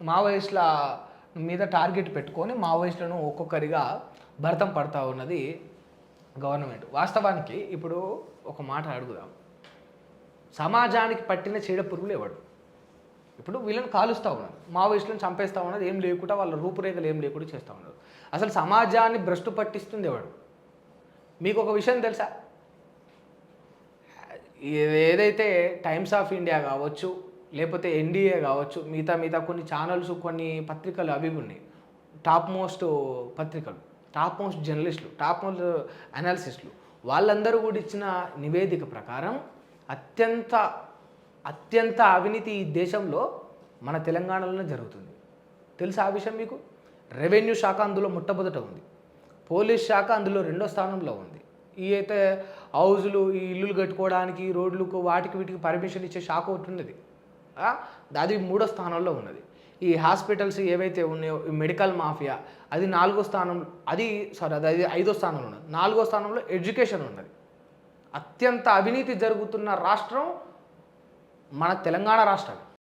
మావోయిస్టుల మీద టార్గెట్ పెట్టుకొని మావోయిస్టులను ఒక్కొక్కరిగా భరతం పడతా ఉన్నది గవర్నమెంట్. వాస్తవానికి ఇప్పుడు ఒక మాట అడుగుదాం, సమాజానికి పట్టిన చీడ పురుగులు ఎవడు? ఇప్పుడు వీళ్ళని కాలుస్తూ ఉన్నారు, మావోయిస్టులను చంపేస్తూ ఉన్నది, ఏం లేకుండా వాళ్ళ రూపురేఖలు ఏం లేకుండా చేస్తూ ఉన్నారు. అసలు సమాజాన్ని భ్రష్టు పట్టిస్తుంది ఎవడు? మీకు ఒక విషయం తెలుసా? ఏదైతే టైమ్స్ ఆఫ్ ఇండియా కావచ్చు, లేకపోతే ఎన్డీఏ కావచ్చు, మిగతా కొన్ని ఛానల్స్, కొన్ని పత్రికలు అవి ఉన్నాయి, టాప్ మోస్ట్ పత్రికలు, టాప్ మోస్ట్ జర్నలిస్టులు, టాప్ మోస్ట్ అనాలిసిస్టులు, వాళ్ళందరూ కూడా ఇచ్చిన నివేదిక ప్రకారం అత్యంత అవినీతి ఈ దేశంలో మన తెలంగాణలోనే జరుగుతుంది. తెలుసా ఆ విషయం మీకు? రెవెన్యూ శాఖ అందులో మొట్టమొదట ఉంది, పోలీస్ శాఖ అందులో 2వ స్థానంలో ఉంది. ఈ అయితే హౌజులు, ఈ ఇల్లులు కట్టుకోవడానికి, రోడ్లకు, వాటికి వీటికి పర్మిషన్ ఇచ్చే శాఖ ఒకటి ఉన్నది, అది 3వ స్థానంలో ఉన్నది. ఈ హాస్పిటల్స్ ఏవైతే ఉన్నాయో, ఈ మెడికల్ మాఫియా, అది 4వ స్థానం, అది 5వ స్థానంలో ఉన్నది. 4వ స్థానంలో ఎడ్యుకేషన్ ఉన్నది. అత్యంత అవినీతి జరుగుతున్న రాష్ట్రం మన తెలంగాణ రాష్ట్రం.